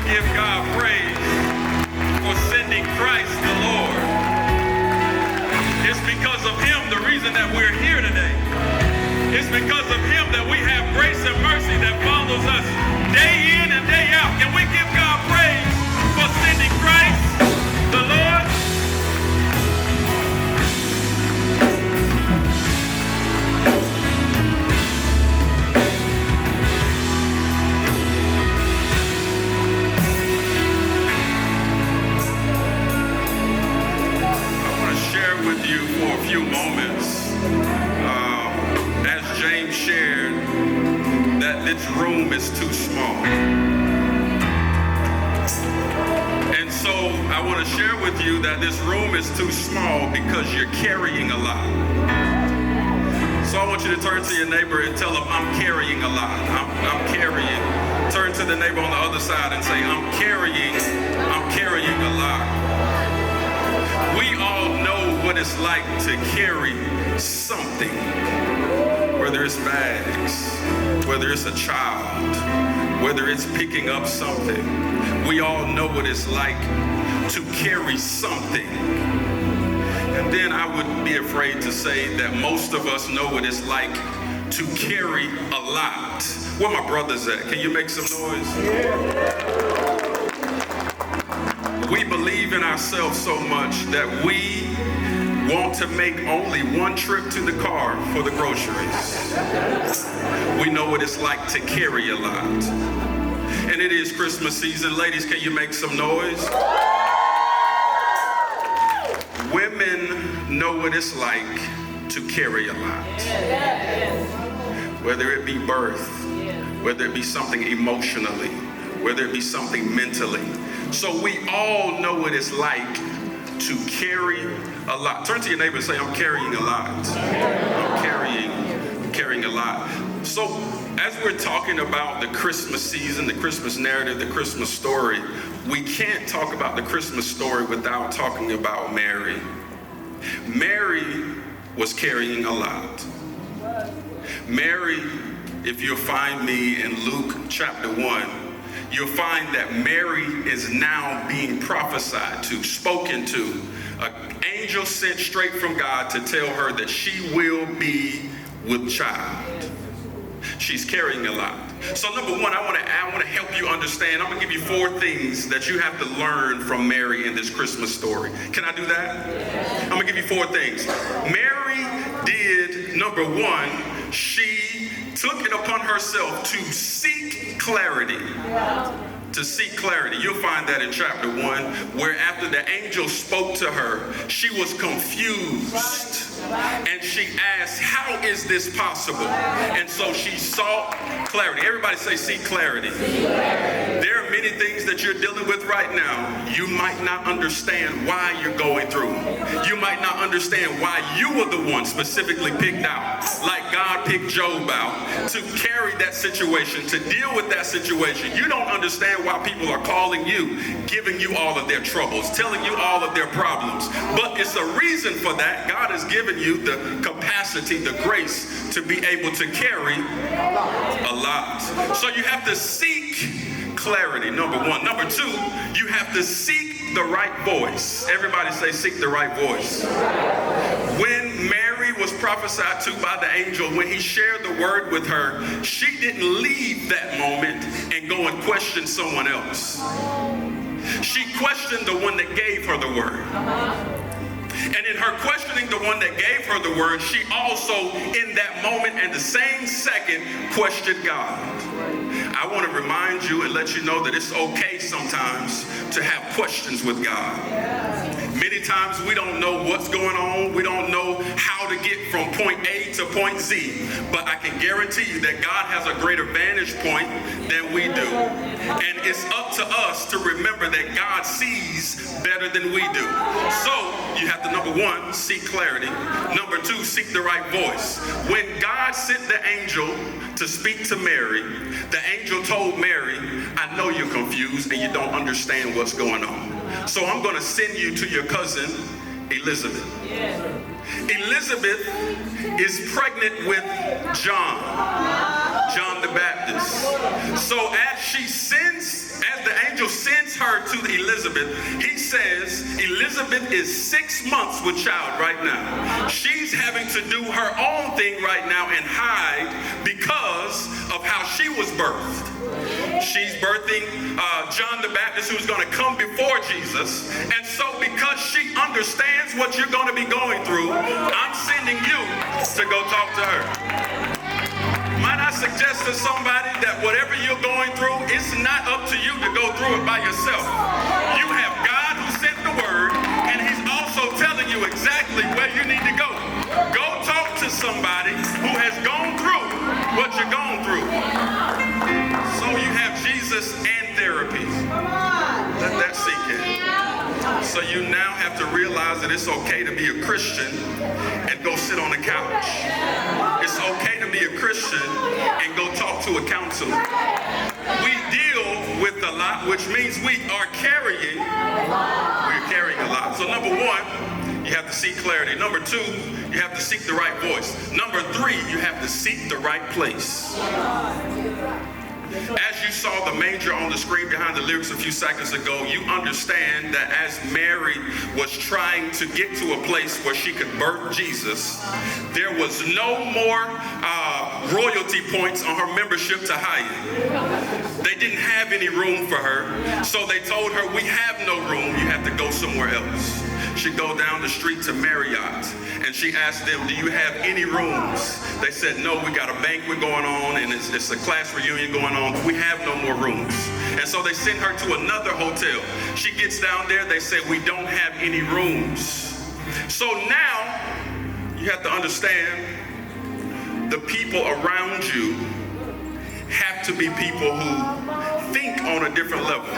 give God praise for sending Christ the Lord. It's because of him the reason that we're here today. It's because of him that we have grace and mercy that follows us day in and day out. Can we give God praise for sending Christ the Lord? You for a few moments, as James shared, that this room is too small. And so I want to share with you that this room is too small because you're carrying a lot. So I want you to turn to your neighbor and tell them, I'm carrying a lot. I'm carrying. Turn to the neighbor on the other side and say, I'm carrying a lot. We all know what it's like to carry something, whether it's bags, whether it's a child, whether it's picking up something. We all know what it's like to carry something. And then I would be afraid to say that most of us know what it's like to carry a lot. Where my brothers at? Can you make some noise? Yeah. We believe in ourselves so much that we want to make only one trip to the car for the groceries. We know what it's like to carry a lot. And it is Christmas season. Ladies, can you make some noise? Women know what it's like to carry a lot. Whether it be birth, whether it be something emotionally, whether it be something mentally. So we all know what it's like to carry a lot. Turn to your neighbor and say, I'm carrying a lot. I'm carrying a lot. So as we're talking about the Christmas season, the Christmas narrative, the Christmas story, we can't talk about the Christmas story without talking about Mary. Mary was carrying a lot. Mary, if you'll find me in Luke chapter 1, you'll find that Mary is now being prophesied to, spoken to. An angel sent straight from God to tell her that she will be with child. She's carrying a lot. So number one, I want to help you understand. I'm going to give you 4 things that you have to learn from Mary in this Christmas story. Can I do that? I'm going to give you 4 things. Mary did, number 1, she took it upon herself to seek clarity. To seek clarity. You'll find that in chapter 1, where after the angel spoke to her, she was confused. And she asked, how is this possible? And so she sought clarity. Everybody say, seek clarity. There are many things that you're dealing with right now. You might not understand why you're going through. You might not understand why you were the one specifically picked out, like God picked Job out, to carry that situation, to deal with that situation. You don't understand why people are calling you, giving you all of their troubles, telling you all of their problems. But it's a reason for that. God has given you the capacity, the grace to be able to carry a lot. So you have to seek clarity, number 1. Number 2, you have to seek the right voice. Everybody say, seek the right voice. When Mary was prophesied to by the angel, when he shared the word with her, she didn't leave that moment and go and question someone else. She questioned the one that gave her the word. And in her questioning the one that gave her the word, she also, in that moment and the same second, questioned God. I want to remind you and let you know that it's okay sometimes to have questions with God. Many times we don't know what's going on. We don't know how to get from point A to point Z. But I can guarantee you that God has a greater vantage point than we do. And it's up to us to remember that God sees better than we do. So you have to, number 1, seek clarity. Number 2, seek the right voice. When God sent the angel to speak to Mary, the angel told Mary, I know you're confused and you don't understand what's going on. So I'm going to send you to your cousin, Elizabeth. Elizabeth is pregnant with John the Baptist. So as the angel sent to Elizabeth, he says Elizabeth is 6 months with child right now. She's having to do her own thing right now and hide because of how she was birthed. She's birthing John the Baptist, who's going to come before Jesus. And so because she understands what you're going to be going through, I'm sending you to go talk to her. Might I suggest to somebody that whatever you're going through, it's not up to you to go through it by yourself. You have God who sent the word, and he's also telling you exactly where you need to go. Go talk to somebody who has gone through what you're going through. So you have Jesus and therapy. Let that sink in. So you now have to realize that it's okay to be a Christian and go sit on the couch. It's okay to be a Christian and go talk to a counselor. We deal with a lot, which means we're carrying a lot. So number one, you have to seek clarity. Number two, you have to seek the right voice. Number three, you have to seek the right place. As you saw the manger on the screen behind the lyrics a few seconds ago, you understand that as Mary was trying to get to a place where she could birth Jesus, there was no more royalty points on her membership to Hyatt. They didn't have any room for her, so they told her, we have no room, you have to go somewhere else. She'd go down the street to Marriott, and she asked them, do you have any rooms? They said, no, we got a banquet going on, and it's a class reunion going on. We have no more rooms. And so they sent her to another hotel. She gets down there, they say, we don't have any rooms. So now, you have to understand, the people around you have to be people who think on a different level.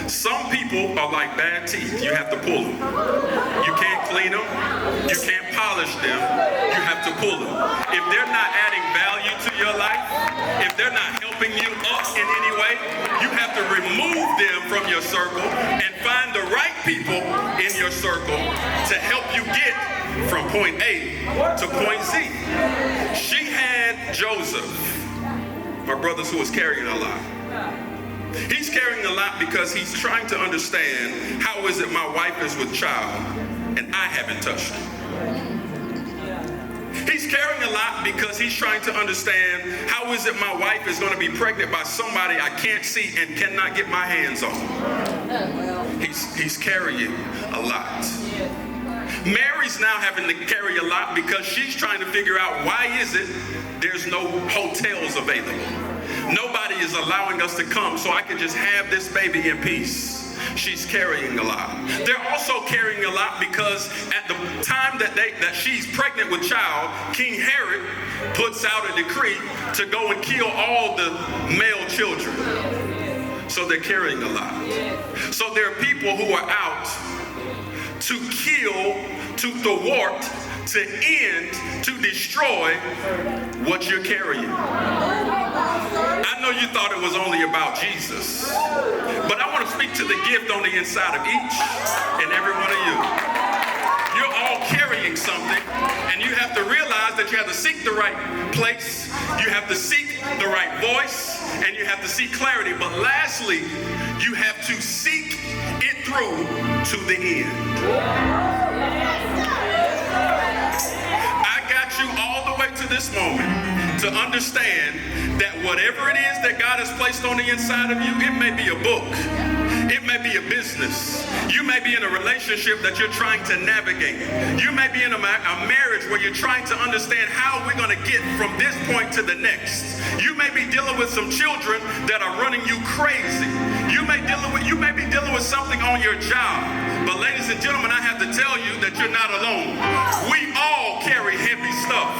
Some people are like bad teeth. You have to pull them. You can't clean them. You can't polish them. You have to pull them. If they're not adding value to your life, if they're not helping you up in any way, you have to remove them from your circle and find the right people in your circle to help you get from point A to point Z. She had Joseph, my brothers, who was carrying a lot. He's carrying a lot because he's trying to understand, how is it my wife is with child and I haven't touched her? He's carrying a lot because he's trying to understand, how is it my wife is going to be pregnant by somebody I can't see and cannot get my hands on? He's carrying a lot. Mary's now having to carry a lot because she's trying to figure out, why is it there's no hotels available? Nobody is allowing us to come so I can just have this baby in peace. She's carrying a lot. They're also carrying a lot because at the time that she's pregnant with child, King Herod puts out a decree to go and kill all the male children. So they're carrying a lot. So there are people who are out to kill, to thwart, to end, to destroy what you're carrying. I know you thought it was only about Jesus, but I want to speak to the gift on the inside of each and every one of you. You're all carrying something, and you have to realize that you have to seek the right place, you have to seek the right voice, and you have to seek clarity. But lastly, you have to seek it through to the end. I got you all the way to this moment to understand that whatever it is that God has placed on the inside of you, it may be a book, it may be a business, you may be in a relationship that you're trying to navigate, you may be in a marriage where you're trying to understand how we're going to get from this point to the next. You may be dealing with some children that are running you crazy. You may be dealing with something on your job. But ladies and gentlemen, I have to tell you that you're not alone. We all carry heavy stuff.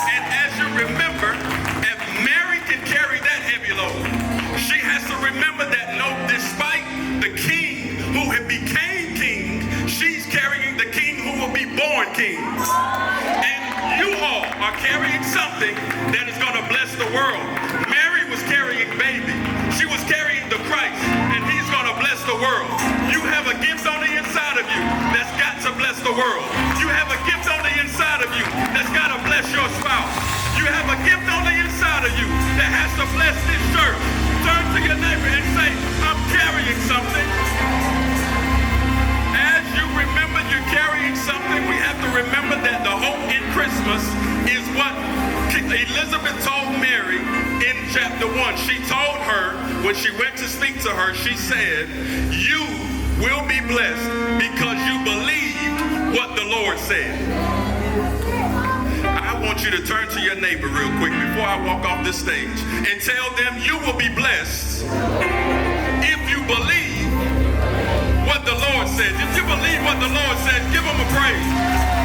And as you remember, if Mary can carry that heavy load, she has to remember that despite the king who had became king, she's carrying the king who will be born king. And you all are carrying something that is going to bless the world. Mary was carrying baby. She was carrying the Christ, and he's going to bless the world. You have a gift on the inside of you that's got to bless the world. You have a gift on the inside of you that's got to bless your spouse. You have a gift on the inside of you that has to bless this church. Turn to your neighbor and say, I'm carrying Elizabeth told Mary in chapter 1, she told her, when she went to speak to her, she said, you will be blessed because you believed what the Lord said. I want you to turn to your neighbor real quick before I walk off this stage and tell them you will be blessed if you believe what the Lord says. If you believe what the Lord says, give him a praise.